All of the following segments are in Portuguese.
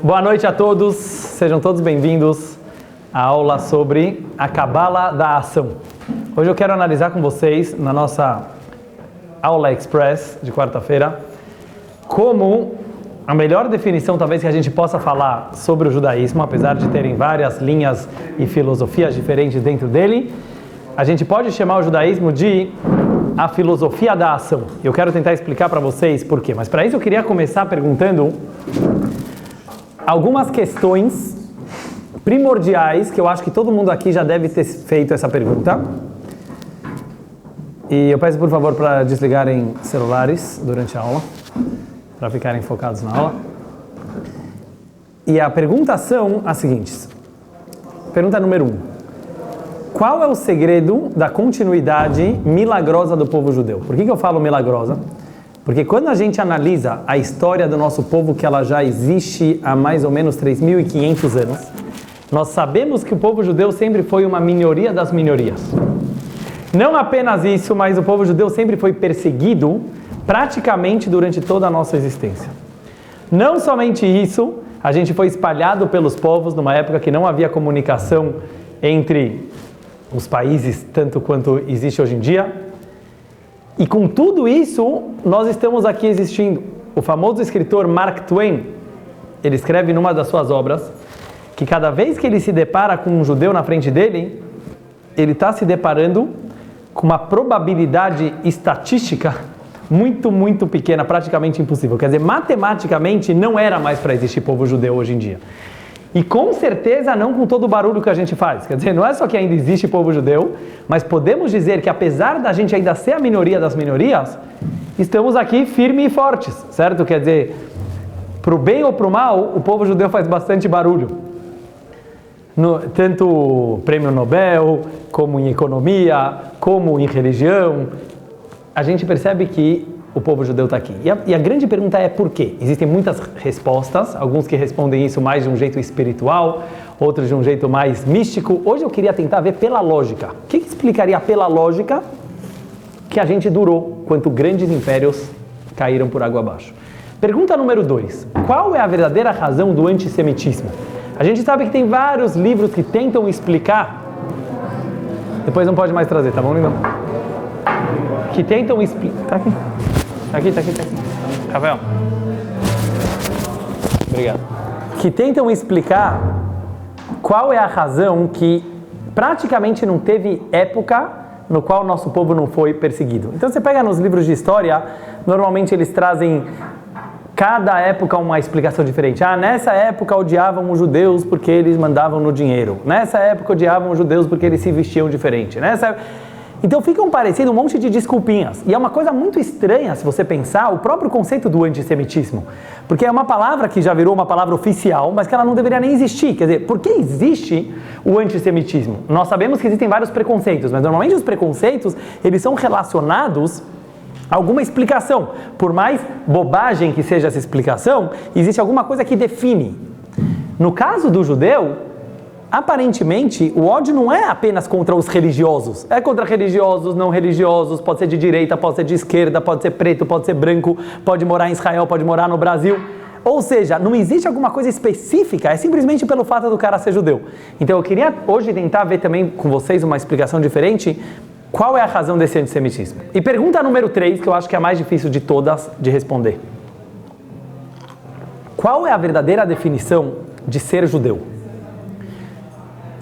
Boa noite a todos, sejam todos bem-vindos à aula sobre a Cabala da Ação. Hoje eu quero analisar com vocês, na nossa aula express de quarta-feira, como a melhor definição talvez que a gente possa falar sobre o judaísmo, apesar de terem várias linhas e filosofias diferentes dentro dele, a gente pode chamar o judaísmo de a filosofia da ação. Eu quero tentar explicar para vocês por quê, mas para isso eu queria começar perguntando algumas questões primordiais que eu acho que todo mundo aqui já deve ter feito essa pergunta. E eu peço por favor para desligarem celulares durante a aula, para ficarem focados na aula. E a pergunta são as seguintes. Pergunta número 1. Qual é o segredo da continuidade milagrosa do povo judeu? Por que eu falo milagrosa? Porque quando a gente analisa a história do nosso povo, que ela já existe há mais ou menos 3.500 anos, nós sabemos que o povo judeu sempre foi uma minoria das minorias. Não apenas isso, mas o povo judeu sempre foi perseguido praticamente durante toda a nossa existência. Não somente isso, a gente foi espalhado pelos povos numa época que não havia comunicação entre os países, tanto quanto existe hoje em dia. E com tudo isso, nós estamos aqui existindo. O famoso escritor Mark Twain, ele escreve numa das suas obras, que cada vez que ele se depara com um judeu na frente dele, ele está se deparando com uma probabilidade estatística muito, muito pequena, praticamente impossível. Quer dizer, matematicamente não era mais para existir povo judeu hoje em dia. E com certeza não com todo o barulho que a gente faz. Quer dizer, não é só que ainda existe povo judeu, mas podemos dizer que apesar da gente ainda ser a minoria das minorias, estamos aqui firmes e fortes, certo? Quer dizer, para o bem ou para o mal, o povo judeu faz bastante barulho. Tanto prêmio Nobel, como em economia, como em religião, a gente percebe que o povo judeu está aqui. E a grande pergunta é por quê? Existem muitas respostas, alguns que respondem isso mais de um jeito espiritual, outros de um jeito mais místico. Hoje eu queria tentar ver pela lógica. O que explicaria pela lógica que a gente durou, quanto grandes impérios caíram por água abaixo? Pergunta número 2. Qual é a verdadeira razão do antissemitismo? A gente sabe que tem vários livros que tentam explicar. Depois não pode mais trazer, tá bom, lindão? Que tentam explicar. Tá aqui. Tá aqui. Rafael. Obrigado. Que tentam explicar qual é a razão que praticamente não teve época no qual o nosso povo não foi perseguido. Então você pega nos livros de história, normalmente eles trazem cada época uma explicação diferente. Nessa época odiavam os judeus porque eles mandavam no dinheiro. Nessa época odiavam os judeus porque eles se vestiam diferente. Então ficam parecendo um monte de desculpinhas. E é uma coisa muito estranha, se você pensar, o próprio conceito do antissemitismo. Porque é uma palavra que já virou uma palavra oficial, mas que ela não deveria nem existir. Quer dizer, por que existe o antissemitismo? Nós sabemos que existem vários preconceitos, mas normalmente os preconceitos, eles são relacionados a alguma explicação. Por mais bobagem que seja essa explicação, existe alguma coisa que define. No caso do judeu, aparentemente, o ódio não é apenas contra os religiosos. É contra religiosos, não religiosos, pode ser de direita, pode ser de esquerda, pode ser preto, pode ser branco, pode morar em Israel, pode morar no Brasil. Ou seja, não existe alguma coisa específica, é simplesmente pelo fato do cara ser judeu. Então eu queria hoje tentar ver também com vocês uma explicação diferente, qual é a razão desse antissemitismo. E pergunta número 3, que eu acho que é a mais difícil de todas de responder. Qual é a verdadeira definição de ser judeu?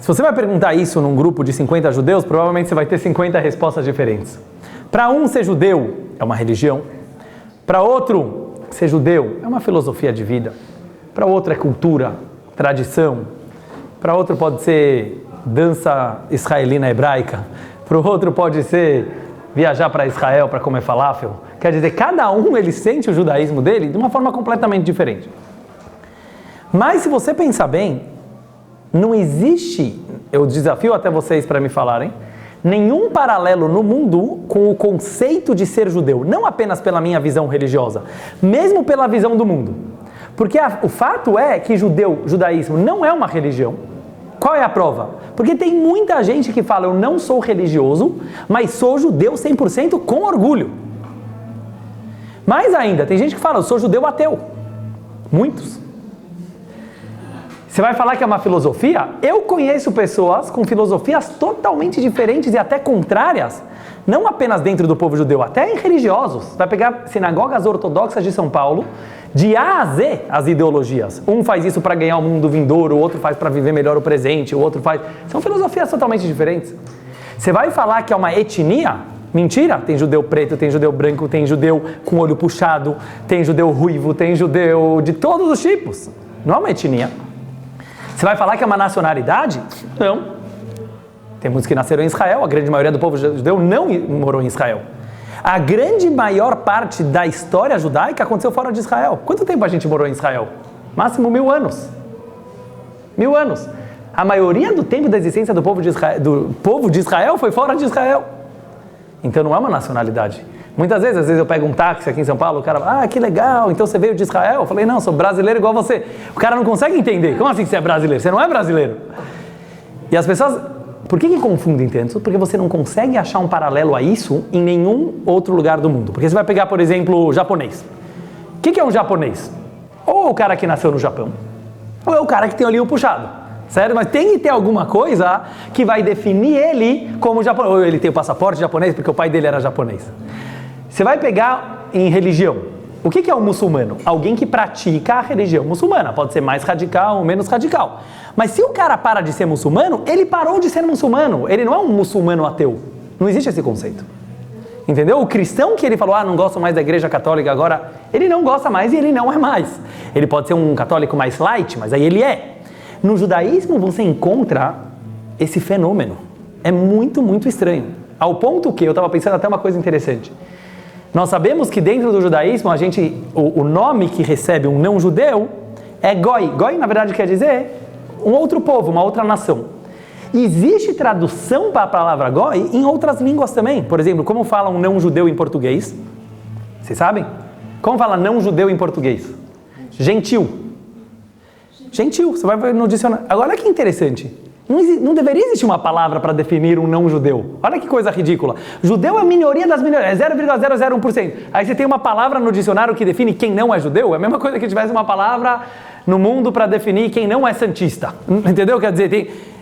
Se você vai perguntar isso num grupo de 50 judeus, provavelmente você vai ter 50 respostas diferentes. Para um, ser judeu é uma religião. Para outro, ser judeu é uma filosofia de vida. Para outro é cultura, tradição. Para outro pode ser dança israelina hebraica. Para o outro pode ser viajar para Israel para comer falafel. Quer dizer, cada um ele sente o judaísmo dele de uma forma completamente diferente. Mas se você pensar bem, não existe, eu desafio até vocês para me falarem, nenhum paralelo no mundo com o conceito de ser judeu, não apenas pela minha visão religiosa, mesmo pela visão do mundo. Porque o fato é que judaísmo não é uma religião. Qual é a prova? Porque tem muita gente que fala, eu não sou religioso, mas sou judeu 100% com orgulho. Mais ainda, tem gente que fala, eu sou judeu ateu. Muitos. Você vai falar que é uma filosofia? Eu conheço pessoas com filosofias totalmente diferentes e até contrárias, não apenas dentro do povo judeu, até em religiosos. Você vai pegar sinagogas ortodoxas de São Paulo, de A a Z as ideologias. Um faz isso para ganhar o mundo vindouro, o outro faz para viver melhor o presente, o outro faz... São filosofias totalmente diferentes. Você vai falar que é uma etnia? Mentira! Tem judeu preto, tem judeu branco, tem judeu com olho puxado, tem judeu ruivo, tem judeu de todos os tipos. Não é uma etnia. Você vai falar que é uma nacionalidade? Não. Tem muitos que nasceram em Israel, a grande maioria do povo judeu não morou em Israel. A grande maior parte da história judaica aconteceu fora de Israel. Quanto tempo a gente morou em Israel? Máximo 1000 anos. 1000 anos. A maioria do tempo da existência do povo de Israel foi fora de Israel. Então não é uma nacionalidade. Muitas vezes eu pego um táxi aqui em São Paulo, o cara fala, que legal, então você veio de Israel? Eu falei, não, sou brasileiro igual você. O cara não consegue entender. Como assim que você é brasileiro? Você não é brasileiro. E as pessoas... Por que confundem tanto? Porque você não consegue achar um paralelo a isso em nenhum outro lugar do mundo. Porque você vai pegar, por exemplo, o japonês. O que é um japonês? Ou o cara que nasceu no Japão, ou é o cara que tem o olhinho puxado. Certo? Mas tem que ter alguma coisa que vai definir ele como japonês. Ou ele tem o passaporte japonês porque o pai dele era japonês. Você vai pegar em religião. O que é um muçulmano? Alguém que pratica a religião muçulmana. Pode ser mais radical ou menos radical. Mas se o cara para de ser muçulmano, ele parou de ser muçulmano. Ele não é um muçulmano ateu. Não existe esse conceito. Entendeu? O cristão que ele falou, não gosto mais da igreja católica agora, ele não gosta mais e ele não é mais. Ele pode ser um católico mais light, mas aí ele é. No judaísmo você encontra esse fenômeno. É muito, muito estranho. Ao ponto que, eu estava pensando até uma coisa interessante. Nós sabemos que dentro do judaísmo, o nome que recebe um não-judeu é goi. Goi, na verdade, quer dizer um outro povo, uma outra nação. Existe tradução para a palavra goi em outras línguas também. Por exemplo, como fala um não-judeu em português? Vocês sabem? Como fala não-judeu em português? Gentil. Gentil, você vai ver no dicionário. Agora, olha que interessante. Não deveria existir uma palavra para definir um não-judeu. Olha que coisa ridícula. Judeu é a minoria das minorias, é 0,001%. Aí você tem uma palavra no dicionário que define quem não é judeu. É a mesma coisa que tivesse uma palavra no mundo para definir quem não é santista. Entendeu? Quer dizer,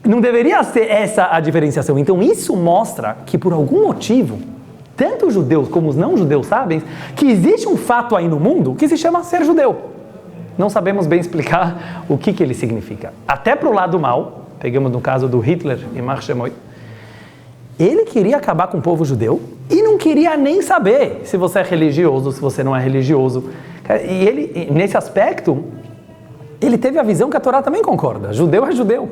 não deveria ser essa a diferenciação. Então isso mostra que por algum motivo, tanto os judeus como os não-judeus sabem que existe um fato aí no mundo que se chama ser judeu. Não sabemos bem explicar o que ele significa. Até para o lado mal, pegamos no caso do Hitler e Marshemoi, ele queria acabar com o povo judeu e não queria nem saber se você é religioso, se você não é religioso. E ele, nesse aspecto, ele teve a visão que a Torá também concorda. Judeu é judeu.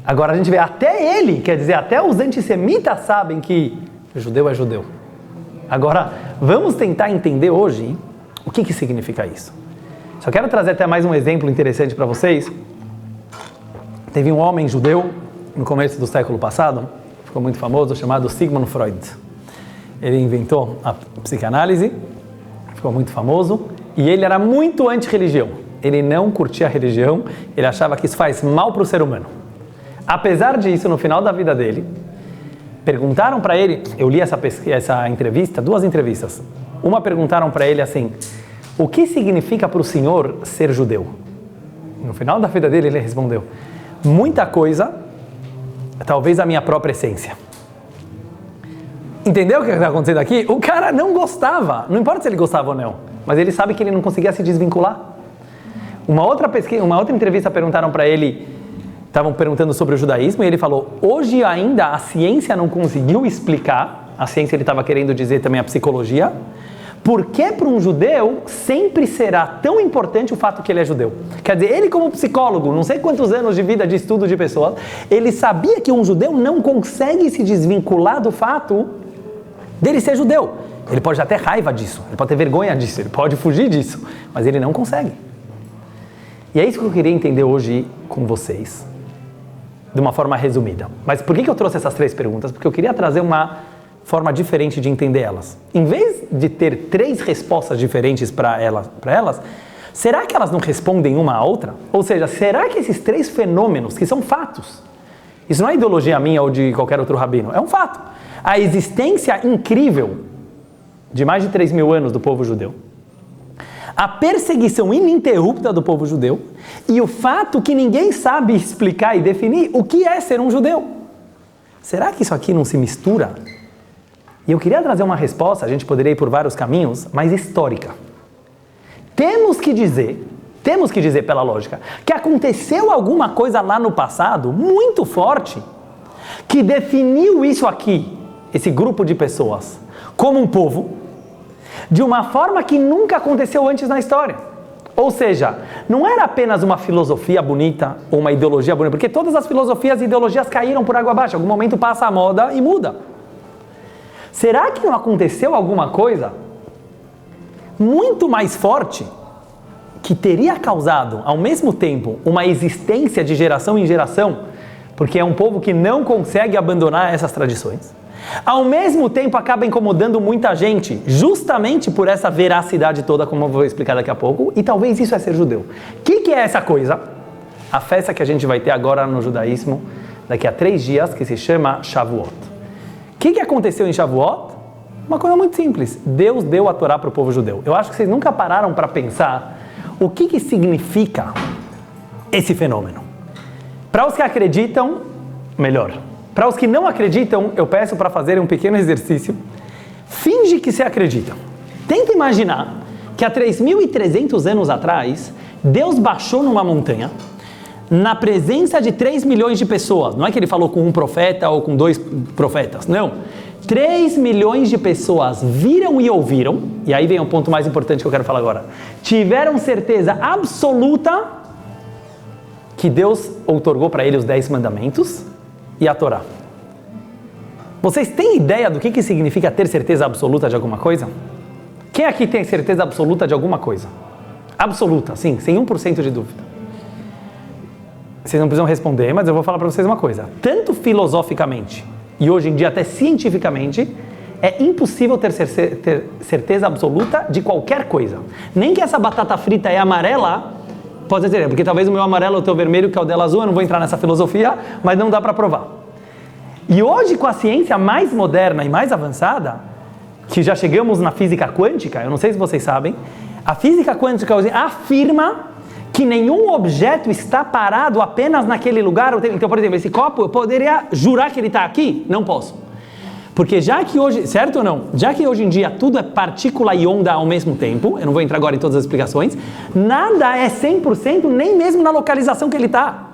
Agora a gente vê, até ele, quer dizer, até os antissemitas sabem que judeu é judeu. Agora, vamos tentar entender hoje o que significa isso. Só quero trazer até mais um exemplo interessante para vocês. Teve um homem judeu, no começo do século passado, ficou muito famoso, chamado Sigmund Freud. Ele inventou a psicanálise, ficou muito famoso, e ele era muito anti-religião. Ele não curtia a religião, ele achava que isso faz mal para o ser humano. Apesar disso, no final da vida dele, perguntaram para ele, eu li essa entrevista, 2 entrevistas. Uma perguntaram para ele assim, o que significa para o senhor ser judeu? No final da vida dele ele respondeu, muita coisa, talvez a minha própria essência. Entendeu o que está acontecendo aqui? O cara não gostava, não importa se ele gostava ou não, mas ele sabe que ele não conseguia se desvincular. Uma outra entrevista perguntaram para ele, estavam perguntando sobre o judaísmo, e ele falou, hoje ainda a ciência não conseguiu explicar, a ciência ele estava querendo dizer também a psicologia, por que para um judeu sempre será tão importante o fato que ele é judeu? Quer dizer, ele como psicólogo, não sei quantos anos de vida de estudo de pessoas, ele sabia que um judeu não consegue se desvincular do fato dele ser judeu. Ele pode já ter raiva disso, ele pode ter vergonha disso, ele pode fugir disso, mas ele não consegue. E é isso que eu queria entender hoje com vocês, de uma forma resumida. Mas por que eu trouxe essas 3 perguntas? Porque eu queria trazer uma forma diferente de entender elas. Em vez de ter 3 respostas diferentes para elas, será que elas não respondem uma à outra? Ou seja, será que esses 3 fenômenos, que são fatos, isso não é ideologia minha ou de qualquer outro rabino, é um fato. A existência incrível de mais de 3.000 anos do povo judeu, a perseguição ininterrupta do povo judeu e o fato que ninguém sabe explicar e definir o que é ser um judeu. Será que isso aqui não se mistura? E eu queria trazer uma resposta, a gente poderia ir por vários caminhos, mas histórica. Temos que dizer pela lógica, que aconteceu alguma coisa lá no passado muito forte que definiu isso aqui, esse grupo de pessoas, como um povo, de uma forma que nunca aconteceu antes na história. Ou seja, não era apenas uma filosofia bonita ou uma ideologia bonita, porque todas as filosofias e ideologias caíram por água abaixo, em algum momento passa a moda e muda. Será que não aconteceu alguma coisa muito mais forte que teria causado, ao mesmo tempo, uma existência de geração em geração, porque é um povo que não consegue abandonar essas tradições, ao mesmo tempo acaba incomodando muita gente, justamente por essa veracidade toda, como eu vou explicar daqui a pouco, e talvez isso é ser judeu. O que é essa coisa? A festa que a gente vai ter agora no judaísmo, daqui a 3 dias, que se chama Shavuot. O que aconteceu em Shavuot? Uma coisa muito simples. Deus deu a Torá para o povo judeu. Eu acho que vocês nunca pararam para pensar o que significa esse fenômeno. Para os que acreditam, melhor. Para os que não acreditam, eu peço para fazerem um pequeno exercício. Finge que você acredita. Tenta imaginar que há 3.300 anos atrás, Deus baixou numa montanha, na presença de 3 milhões de pessoas. Não é que ele falou com um profeta ou com 2 profetas, não. 3 milhões de pessoas viram e ouviram, e aí vem o ponto mais importante que eu quero falar agora. Tiveram certeza absoluta que Deus outorgou para ele os 10 mandamentos e a Torá. Vocês têm ideia do que significa ter certeza absoluta de alguma coisa? Quem aqui tem certeza absoluta de alguma coisa? Absoluta, sim, sem 1% de dúvida. Vocês não precisam responder, mas eu vou falar para vocês uma coisa. Tanto filosoficamente e hoje em dia até cientificamente, é impossível ter certeza absoluta de qualquer coisa. Nem que essa batata frita é amarela, pode ser, porque talvez o meu amarelo é o teu vermelho, que é o dela azul, eu não vou entrar nessa filosofia, mas não dá para provar. E hoje, com a ciência mais moderna e mais avançada, que já chegamos na física quântica, eu não sei se vocês sabem, a física quântica hoje afirma que nenhum objeto está parado apenas naquele lugar. Então, por exemplo, esse copo, eu poderia jurar que ele está aqui? Não posso. Porque já que hoje, certo ou não? Já que hoje em dia tudo é partícula e onda ao mesmo tempo, eu não vou entrar agora em todas as explicações, nada é 100% nem mesmo na localização que ele está.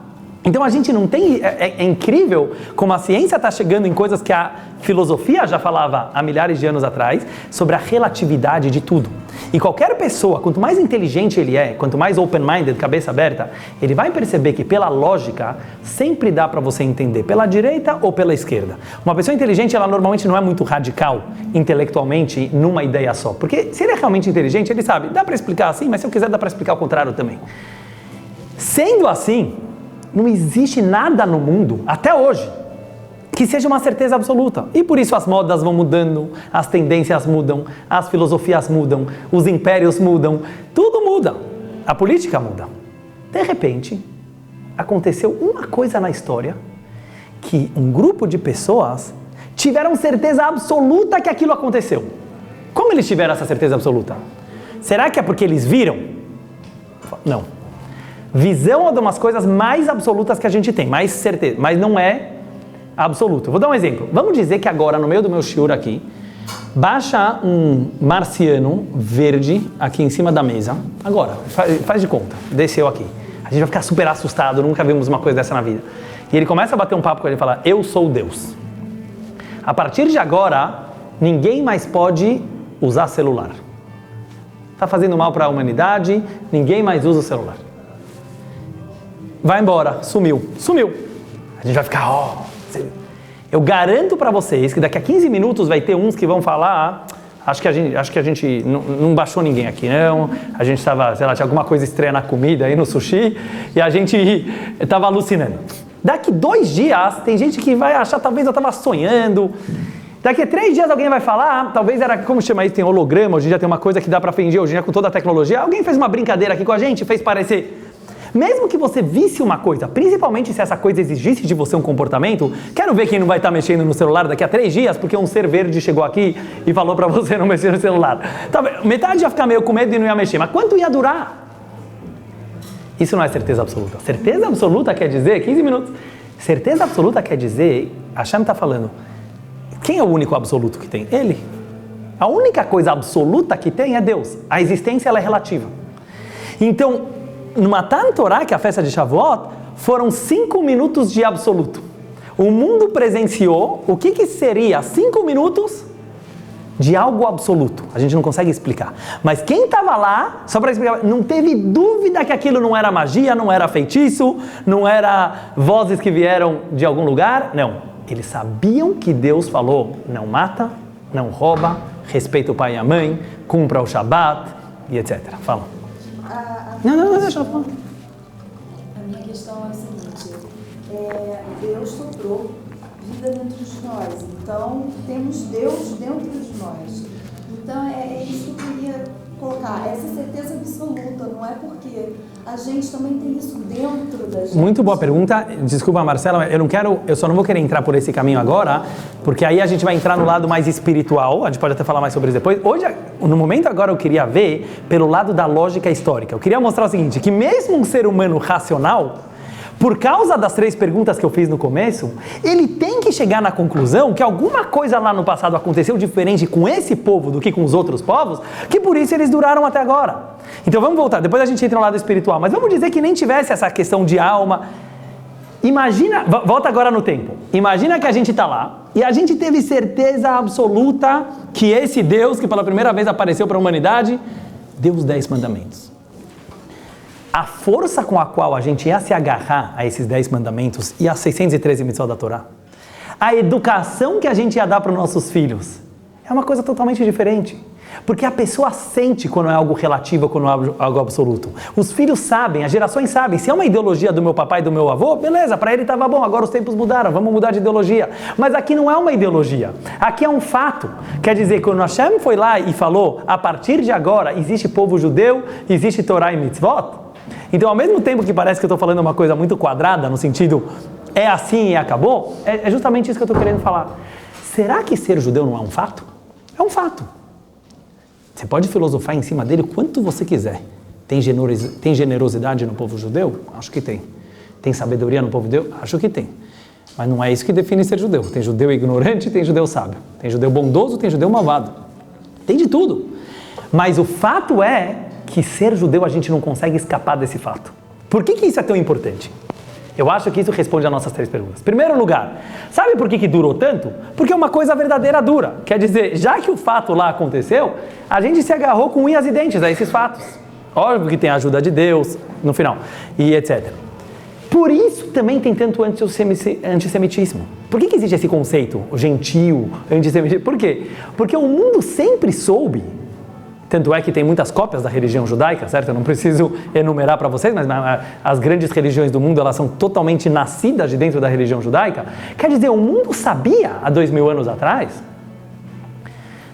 Então a gente não tem, é incrível como a ciência está chegando em coisas que a filosofia já falava há milhares de anos atrás, sobre a relatividade de tudo. E qualquer pessoa, quanto mais inteligente ele é, quanto mais open-minded, cabeça aberta, ele vai perceber que pela lógica, sempre dá para você entender pela direita ou pela esquerda. Uma pessoa inteligente, ela normalmente não é muito radical, intelectualmente, numa ideia só. Porque se ele é realmente inteligente, ele sabe, dá para explicar assim, mas se eu quiser dá para explicar o contrário também. Sendo assim, não existe nada no mundo, até hoje, que seja uma certeza absoluta. E por isso as modas vão mudando, as tendências mudam, as filosofias mudam, os impérios mudam, tudo muda. A política muda. De repente, aconteceu uma coisa na história que um grupo de pessoas tiveram certeza absoluta que aquilo aconteceu. Como eles tiveram essa certeza absoluta? Será que é porque eles viram? Não. Visão é uma das coisas mais absolutas que a gente tem, mais certeza, mas não é absoluto. Vou dar um exemplo. Vamos dizer que agora, no meio do meu shiur aqui, baixa um marciano verde aqui em cima da mesa. Agora, faz de conta, desceu aqui. A gente vai ficar super assustado, nunca vimos uma coisa dessa na vida. E ele começa a bater um papo com ele e fala, eu sou Deus. A partir de agora, ninguém mais pode usar celular. Está fazendo mal para a humanidade, ninguém mais usa o celular. Vai embora, sumiu. A gente vai ficar, eu garanto para vocês que daqui a 15 minutos vai ter uns que vão falar, acho que a gente não baixou ninguém aqui, não. A gente estava, sei lá, tinha alguma coisa estranha na comida aí no sushi e a gente estava alucinando. Daqui 2 dias tem gente que vai achar, talvez eu estava sonhando. Daqui a 3 dias alguém vai falar, talvez era, como chama isso, tem holograma, hoje em dia tem uma coisa que dá para fingir, hoje em dia com toda a tecnologia. Alguém fez uma brincadeira aqui com a gente, fez parecer. Mesmo que você visse uma coisa, principalmente se essa coisa exigisse de você um comportamento, quero ver quem não vai estar mexendo no celular daqui a 3 dias, porque um ser verde chegou aqui e falou para você não mexer no celular. Metade ia ficar meio com medo e não ia mexer, mas quanto ia durar? Isso não é certeza absoluta. Certeza absoluta quer dizer, 15 minutos, certeza absoluta quer dizer, Hashem está falando, quem é o único absoluto que tem? Ele. A única coisa absoluta que tem é Deus. A existência ela é relativa. Então, no Matan Torah, que é a festa de Shavuot, foram 5 minutos de absoluto. O mundo presenciou o que seria 5 minutos de algo absoluto. A gente não consegue explicar. Mas quem estava lá, só para explicar, não teve dúvida que aquilo não era magia, não era feitiço, não era vozes que vieram de algum lugar. Não. Eles sabiam que Deus falou, não mata, não rouba, respeita o pai e a mãe, cumpra o Shabat e etc. Fala. Não, deixa eu falar. A minha questão é a seguinte, Deus soprou vida dentro de nós, então temos Deus dentro de nós. Então é isso que eu queria colocar, essa certeza absoluta, não é porque a gente também tem isso dentro da gente. Muito boa pergunta, desculpa Marcela, eu só não vou querer entrar por esse caminho agora, porque aí a gente vai entrar no lado mais espiritual, a gente pode até falar mais sobre isso depois. Hoje, no momento agora eu queria ver pelo lado da lógica histórica, eu queria mostrar o seguinte, que mesmo um ser humano racional, por causa das 3 perguntas que eu fiz no começo, ele tem que chegar na conclusão que alguma coisa lá no passado aconteceu diferente com esse povo do que com os outros povos, que por isso eles duraram até agora. Então vamos voltar, depois a gente entra no lado espiritual, mas vamos dizer que nem tivesse essa questão de alma. Imagina, volta agora no tempo, imagina que a gente está lá e a gente teve certeza absoluta que esse Deus, que pela primeira vez apareceu para a humanidade, deu os 10 mandamentos. A força com a qual a gente ia se agarrar a esses 10 mandamentos e as 613 mitzvot da Torá, a educação que a gente ia dar para os nossos filhos, é uma coisa totalmente diferente. Porque a pessoa sente quando é algo relativo, quando é algo absoluto. Os filhos sabem, as gerações sabem. Se é uma ideologia do meu papai e do meu avô, beleza, para ele estava bom, agora os tempos mudaram, vamos mudar de ideologia. Mas aqui não é uma ideologia, aqui é um fato. Quer dizer, quando Hashem foi lá e falou, a partir de agora existe povo judeu, existe Torá e mitzvot, então, ao mesmo tempo que parece que eu estou falando uma coisa muito quadrada, no sentido, é assim e acabou, é justamente isso que eu estou querendo falar. Será que ser judeu não é um fato? É um fato. Você pode filosofar em cima dele o quanto você quiser. Tem generosidade no povo judeu? Acho que tem. Tem sabedoria no povo judeu? Acho que tem. Mas não é isso que define ser judeu. Tem judeu ignorante, tem judeu sábio. Tem judeu bondoso, tem judeu malvado. Tem de tudo. Mas o fato é que ser judeu a gente não consegue escapar desse fato. Por que isso é tão importante? Eu acho que isso responde às nossas 3 perguntas. Primeiro lugar, sabe por que durou tanto? Porque uma coisa verdadeira dura. Quer dizer, já que o fato lá aconteceu, a gente se agarrou com unhas e dentes a esses fatos. Óbvio que tem a ajuda de Deus no final, e etc. Por isso também tem tanto antissemitismo. Por que existe esse conceito, o gentil, antissemitismo? Por quê? Porque o mundo sempre soube. Tanto é que tem muitas cópias da religião judaica, certo? Eu não preciso enumerar para vocês, mas as grandes religiões do mundo, elas são totalmente nascidas de dentro da religião judaica. Quer dizer, o mundo sabia, há 2000 anos atrás,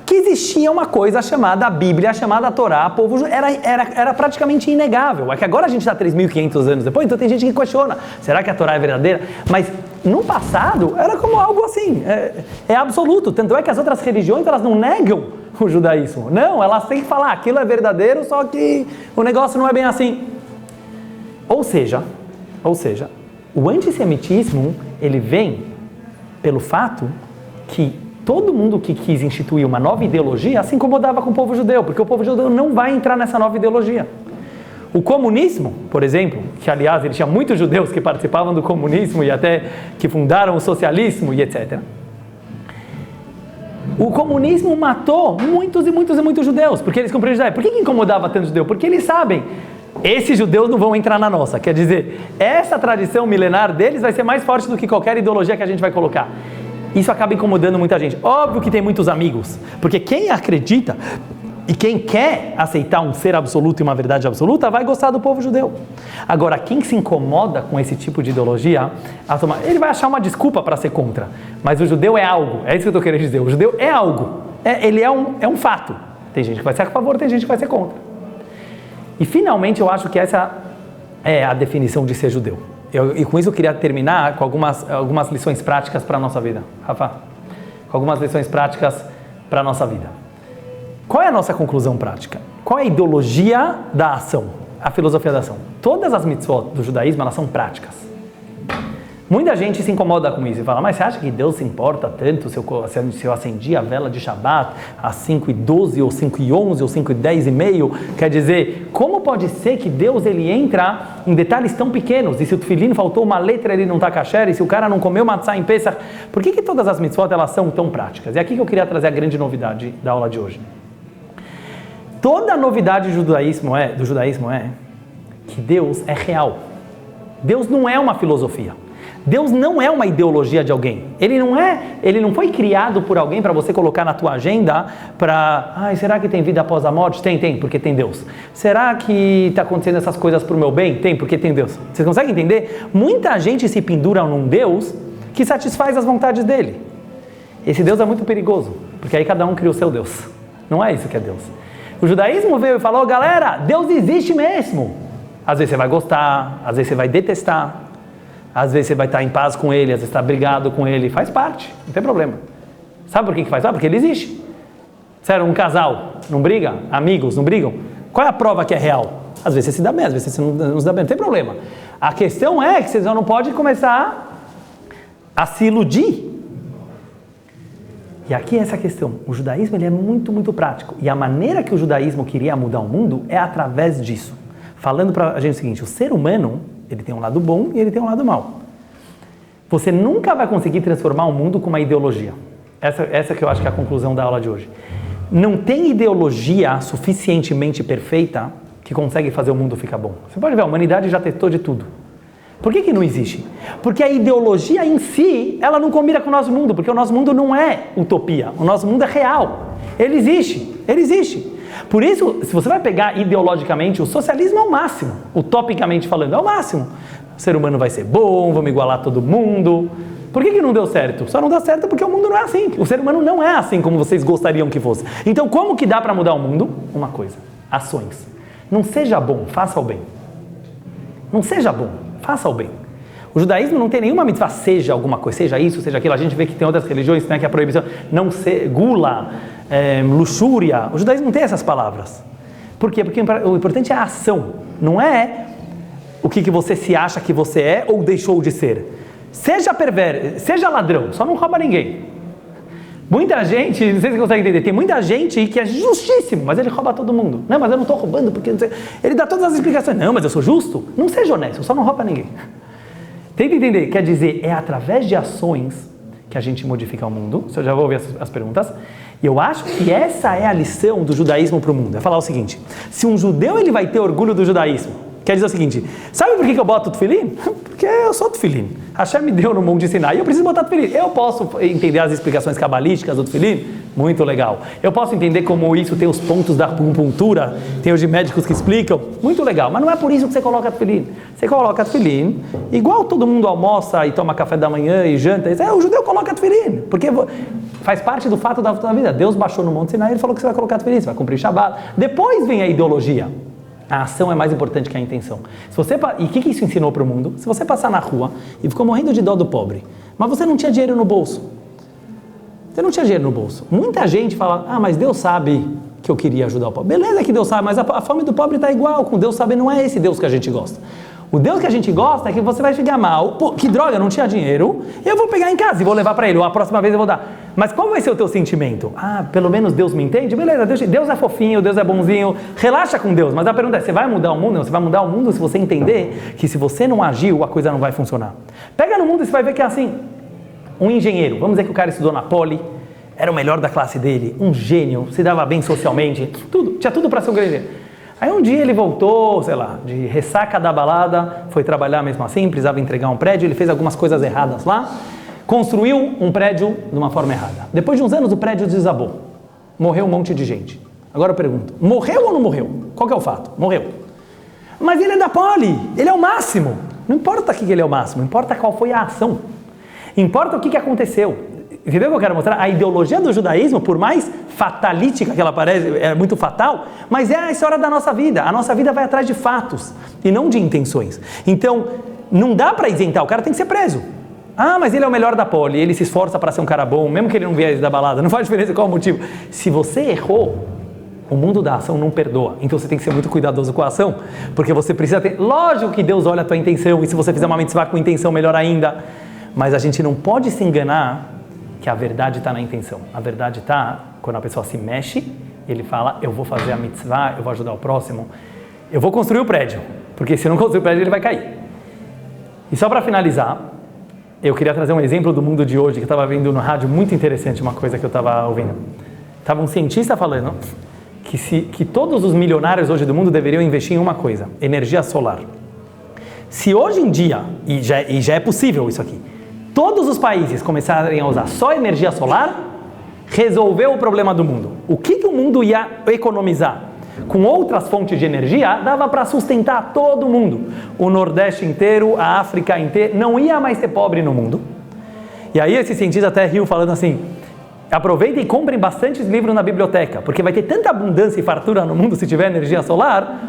que existia uma coisa chamada Bíblia, chamada Torá, povo era praticamente inegável. É que agora a gente está 3.500 anos depois, então tem gente que questiona, será que a Torá é verdadeira? Mas no passado era como algo assim, é absoluto. Tanto é que as outras religiões, elas não negam o judaísmo. Não, elas têm que falar, aquilo é verdadeiro, só que o negócio não é bem assim. Ou seja, o antissemitismo, ele vem pelo fato que todo mundo que quis instituir uma nova ideologia se incomodava com o povo judeu, porque o povo judeu não vai entrar nessa nova ideologia. O comunismo, por exemplo, que aliás ele tinha muitos judeus que participavam do comunismo e até que fundaram o socialismo e etc. O comunismo matou muitos e muitos e muitos judeus, porque eles compreendiam Judá. Por que incomodava tanto judeu? Porque eles sabem, esses judeus não vão entrar na nossa. Quer dizer, essa tradição milenar deles vai ser mais forte do que qualquer ideologia que a gente vai colocar. Isso acaba incomodando muita gente. Óbvio que tem muitos amigos, porque quem acredita e quem quer aceitar um ser absoluto e uma verdade absoluta vai gostar do povo judeu. Agora, quem se incomoda com esse tipo de ideologia, ele vai achar uma desculpa para ser contra. Mas o judeu é algo, é isso que eu estou querendo dizer. O judeu é algo, ele é um fato. Tem gente que vai ser a favor, tem gente que vai ser contra. E finalmente eu acho que essa é a definição de ser judeu. E com isso eu queria terminar com algumas lições práticas para a nossa vida. Rafa, com algumas lições práticas para a nossa vida. Qual é a nossa conclusão prática? Qual é a ideologia da ação? A filosofia da ação. Todas as mitzvot do judaísmo, elas são práticas. Muita gente se incomoda com isso e fala, mas você acha que Deus se importa tanto se eu acendi a vela de Shabbat às 5h12 ou 5h11 ou 5h10:30? Quer dizer, como pode ser que Deus ele entra em detalhes tão pequenos? E se o tefilin faltou uma letra, ele não está kasher? E se o cara não comeu matzah em Pesach? Por que todas as mitzvot elas são tão práticas? E aqui que eu queria trazer a grande novidade da aula de hoje. Toda a novidade do judaísmo é que Deus é real. Deus não é uma filosofia. Deus não é uma ideologia de alguém. Ele não foi criado por alguém para você colocar na tua agenda para, será que tem vida após a morte? Tem, porque tem Deus. Será que está acontecendo essas coisas para o meu bem? Tem, porque tem Deus. Vocês conseguem entender? Muita gente se pendura num Deus que satisfaz as vontades dele. Esse Deus é muito perigoso, porque aí cada um cria o seu Deus. Não é isso que é Deus. O judaísmo veio e falou, galera, Deus existe mesmo. Às vezes você vai gostar, às vezes você vai detestar. Às vezes você vai estar em paz com ele, às vezes está brigado com ele, faz parte, não tem problema. Sabe por que faz parte? Porque ele existe. Sério, um casal não briga? Amigos não brigam? Qual é a prova que é real? Às vezes você se dá bem, às vezes você não se dá bem, não tem problema. A questão é que você só não pode começar a se iludir. E aqui é essa questão. O judaísmo ele é muito, muito prático. E a maneira que o judaísmo queria mudar o mundo é através disso. Falando para a gente o seguinte, o ser humano, ele tem um lado bom e ele tem um lado mau. Você nunca vai conseguir transformar o mundo com uma ideologia. Essa que eu acho que é a conclusão da aula de hoje. Não tem ideologia suficientemente perfeita que consegue fazer o mundo ficar bom. Você pode ver, a humanidade já testou de tudo. Por que não existe? Porque a ideologia em si, ela não combina com o nosso mundo, porque o nosso mundo não é utopia, o nosso mundo é real. Ele existe. Por isso, se você vai pegar ideologicamente, o socialismo é o máximo, utopicamente falando, é o máximo. O ser humano vai ser bom, vamos igualar todo mundo. Por que não deu certo? Só não deu certo porque o mundo não é assim. O ser humano não é assim como vocês gostariam que fosse. Então, como que dá para mudar o mundo? Uma coisa, ações. Não seja bom, faça o bem. Não seja bom, faça o bem. O judaísmo não tem nenhuma mitzvah, seja alguma coisa, seja isso, seja aquilo. A gente vê que tem outras religiões, né, que a proibição, não ser, gula, luxúria. O judaísmo não tem essas palavras. Por quê? Porque o importante é a ação, não é o que você se acha que você é ou deixou de ser. Seja perverso, seja ladrão, só não rouba ninguém. Muita gente, não sei se você consegue entender, tem muita gente que é justíssimo, mas ele rouba todo mundo. Não, mas eu não estou roubando, porque não sei. Ele dá todas as explicações. Não, mas eu sou justo. Não seja honesto, só não rouba ninguém. Tenta entender, quer dizer, é através de ações que a gente modifica o mundo. Você já vai ouvir as perguntas. E eu acho que essa é a lição do judaísmo para o mundo. É falar o seguinte, se um judeu ele vai ter orgulho do judaísmo, quer dizer o seguinte, sabe por que eu boto tefilin? Porque eu sou tefilin. Hashem me deu no Monte Sinai e eu preciso botar tefilin. Eu posso entender as explicações cabalísticas do tefilin? Muito legal. Eu posso entender como isso tem os pontos da acupuntura, tem os de médicos que explicam? Muito legal. Mas não é por isso que você coloca tefilin. Você coloca tefilin, igual todo mundo almoça e toma café da manhã e janta. O judeu coloca tefilin, porque faz parte do fato da vida. Deus baixou no Monte Sinai e ele falou que você vai colocar tefilin, você vai cumprir Shabbat. Depois vem a ideologia. A ação é mais importante que a intenção. E o que isso ensinou para o mundo? Se você passar na rua e ficou morrendo de dó do pobre, mas você não tinha dinheiro no bolso. Você não tinha dinheiro no bolso. Muita gente fala, mas Deus sabe que eu queria ajudar o pobre. Beleza que Deus sabe, mas a fome do pobre está igual. Com Deus sabe, não é esse Deus que a gente gosta. O Deus que a gente gosta é que você vai chegar mal. Pô, que droga, eu não tinha dinheiro. Eu vou pegar em casa e vou levar para ele. Ou a próxima vez eu vou dar. Mas qual vai ser o teu sentimento? Pelo menos Deus me entende? Beleza, Deus é fofinho, Deus é bonzinho. Relaxa com Deus. Mas a pergunta é, você vai mudar o mundo? Não, você vai mudar o mundo se você entender que se você não agiu, a coisa não vai funcionar. Pega no mundo e você vai ver que é assim. Um engenheiro, vamos dizer que o cara estudou na Poli, era o melhor da classe dele, um gênio, se dava bem socialmente, tinha tudo para ser um grande engenheiro. Aí um dia ele voltou, de ressaca da balada, foi trabalhar mesmo assim, precisava entregar um prédio, ele fez algumas coisas erradas lá, construiu um prédio de uma forma errada. Depois de uns anos o prédio desabou, morreu um monte de gente. Agora eu pergunto, morreu ou não morreu? Qual que é o fato? Morreu. Mas ele é da Poli, ele é o máximo. Não importa o que ele é o máximo, importa qual foi a ação. Importa o que aconteceu. Entendeu o que eu quero mostrar? A ideologia do judaísmo, por mais fatalística que ela parece, é muito fatal, mas é a história da nossa vida. A nossa vida vai atrás de fatos e não de intenções. Então, não dá para isentar, o cara tem que ser preso. Ah, mas ele é o melhor da poli, ele se esforça para ser um cara bom, mesmo que ele não viesse da balada, não faz diferença qual é o motivo. Se você errou, o mundo da ação não perdoa. Então você tem que ser muito cuidadoso com a ação, porque você precisa ter... Lógico que Deus olha a tua intenção, e se você fizer uma mitzvah com intenção, melhor ainda. Mas a gente não pode se enganar que a verdade está na intenção. A verdade está quando a pessoa se mexe, ele fala, eu vou fazer a mitzvah, eu vou ajudar o próximo, eu vou construir o prédio, porque se eu não construir o prédio, ele vai cair. E só para finalizar, eu queria trazer um exemplo do mundo de hoje, que eu estava vendo no rádio, muito interessante, uma coisa que eu estava ouvindo. Estava um cientista falando que todos os milionários hoje do mundo deveriam investir em uma coisa, energia solar. Se hoje em dia, e já é possível isso aqui, todos os países começarem a usar só energia solar, resolveu o problema do mundo. O que o mundo ia economizar com outras fontes de energia, dava para sustentar todo mundo. O Nordeste inteiro, a África inteira, não ia mais ter pobre no mundo. E aí esse cientista até riu falando assim, aproveitem e comprem bastante livros na biblioteca, porque vai ter tanta abundância e fartura no mundo se tiver energia solar,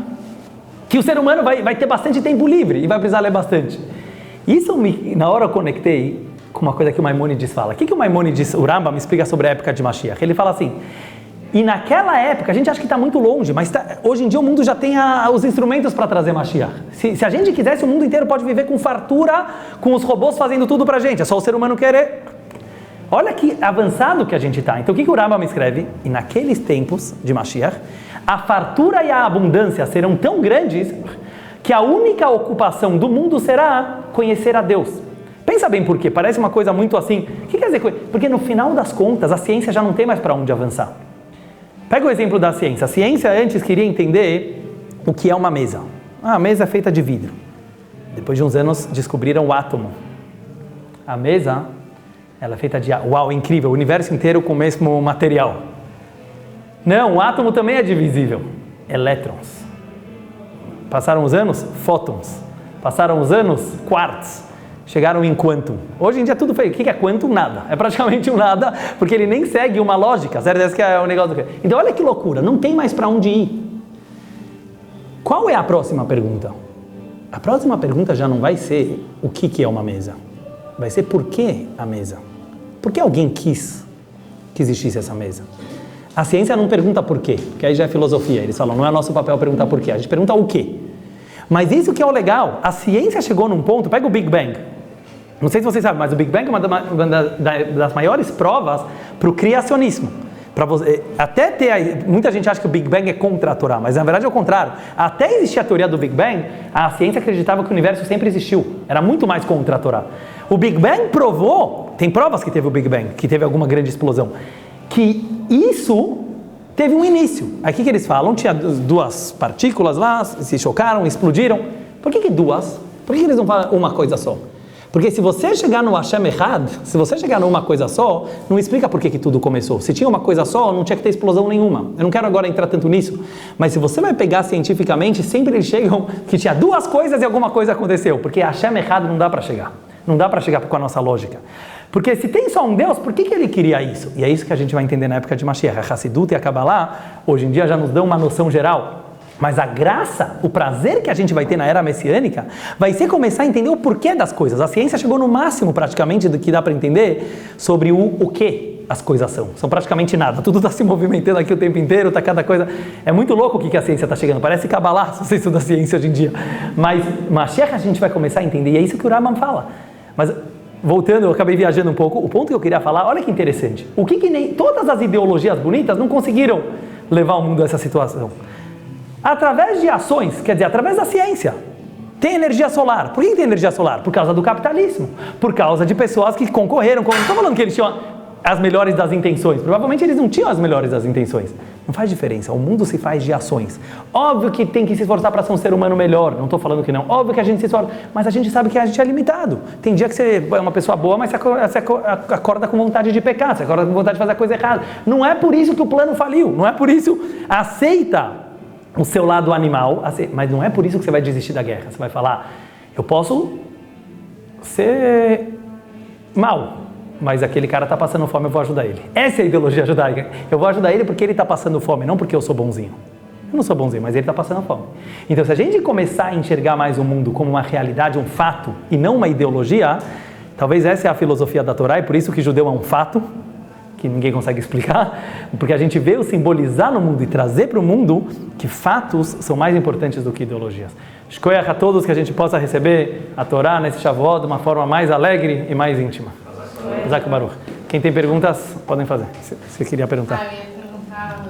que o ser humano vai ter bastante tempo livre e vai precisar ler bastante. Isso na hora eu conectei com uma coisa que o Maimônides fala. O que o Maimônides, o Rambam, me explica sobre a época de Mashiach? Ele fala assim, e naquela época, a gente acha que está muito longe, mas hoje em dia o mundo já tem os instrumentos para trazer Mashiach. Se a gente quisesse, o mundo inteiro pode viver com fartura, com os robôs fazendo tudo para a gente, é só o ser humano querer. Olha que avançado que a gente está. Então o que o Rambam escreve? E naqueles tempos de Mashiach, a fartura e a abundância serão tão grandes que a única ocupação do mundo será conhecer a Deus. Pensa bem por quê, parece uma coisa muito assim. O que quer dizer? Porque no final das contas, a ciência já não tem mais para onde avançar. Pega o exemplo da ciência. A ciência antes queria entender o que é uma mesa. A mesa é feita de vidro. Depois de uns anos, descobriram o átomo. A mesa, ela é feita de... Uau, incrível, o universo inteiro com o mesmo material. Não, o átomo também é divisível. Elétrons. Passaram os anos, fótons. Passaram os anos, quarks. Chegaram em quantum. Hoje em dia tudo feio. O que é quantum? Nada. É praticamente um nada, porque ele nem segue uma lógica. Certo? Esse que é o negócio do... Então olha que loucura, não tem mais para onde ir. Qual é a próxima pergunta? A próxima pergunta já não vai ser o que é uma mesa. Vai ser por que a mesa? Por que alguém quis que existisse essa mesa? A ciência não pergunta por quê, porque aí já é filosofia. Eles falam, não é nosso papel perguntar por quê. A gente pergunta o quê. Mas isso que é o legal. A ciência chegou num ponto, pega o Big Bang. Não sei se vocês sabem, mas o Big Bang é uma das maiores provas para o criacionismo. Muita gente acha que o Big Bang é contra a Torá, mas na verdade é o contrário. Até existir a teoria do Big Bang, a ciência acreditava que o universo sempre existiu. Era muito mais contra a Torá. O Big Bang provou, tem provas que teve o Big Bang, que teve alguma grande explosão, que isso teve um início. Aqui que eles falam, tinha duas partículas lá, se chocaram, explodiram. Por que duas? Por que eles não falam uma coisa só? Porque se você chegar no Hashem Echad, se você chegar numa coisa só, não explica por que tudo começou. Se tinha uma coisa só, não tinha que ter explosão nenhuma. Eu não quero agora entrar tanto nisso, mas se você vai pegar cientificamente, sempre eles chegam que tinha duas coisas e alguma coisa aconteceu. Porque Hashem Echad não dá para chegar. Não dá para chegar com a nossa lógica. Porque se tem só um Deus, por que ele queria isso? E é isso que a gente vai entender na época de Mashiach. A Hassidut e a Kabbalah, hoje em dia já nos dão uma noção geral. Mas a graça, o prazer que a gente vai ter na era messiânica, vai ser começar a entender o porquê das coisas. A ciência chegou no máximo, praticamente, do que dá para entender sobre o que as coisas são. São praticamente nada. Tudo está se movimentando aqui o tempo inteiro, está cada coisa... É muito louco o que a ciência está chegando. Parece Kabbalah, se você estuda ciência hoje em dia. Mas Mashiach a gente vai começar a entender, e é isso que o Rambam fala. Mas... Voltando, eu acabei viajando um pouco. O ponto que eu queria falar, olha que interessante. O que nem todas as ideologias bonitas não conseguiram levar o mundo a essa situação? Através de ações, quer dizer, através da ciência. Tem energia solar. Por que tem energia solar? Por causa do capitalismo. Por causa de pessoas que concorreram. Não estou falando que eles tinham as melhores das intenções. Provavelmente eles não tinham as melhores das intenções. Não faz diferença. O mundo se faz de ações. Óbvio que tem que se esforçar para ser um ser humano melhor. Não estou falando que não. Óbvio que a gente se esforça. Mas a gente sabe que a gente é limitado. Tem dia que você é uma pessoa boa, mas você acorda com vontade de pecar. Você acorda com vontade de fazer a coisa errada. Não é por isso que o plano faliu. Não é por isso. Aceita o seu lado animal. Mas não é por isso que você vai desistir da guerra. Você vai falar, eu posso ser mau. mas aquele cara está passando fome, eu vou ajudar ele. Essa é a ideologia judaica. Eu vou ajudar ele porque ele está passando fome, não porque eu sou bonzinho. Eu não sou bonzinho, mas ele está passando fome. Então, se a gente começar a enxergar mais o mundo como uma realidade, um fato, e não uma ideologia, talvez essa é a filosofia da Torá, e por isso que judeu é um fato, que ninguém consegue explicar, porque a gente veio simbolizar no mundo e trazer para o mundo que fatos são mais importantes do que ideologias. Shkoyach a todos, que a gente possa receber a Torá nesse Shavuot de uma forma mais alegre e mais íntima. Zak Baruch. Quem tem perguntas, podem fazer. Você queria perguntar? Eu ia perguntar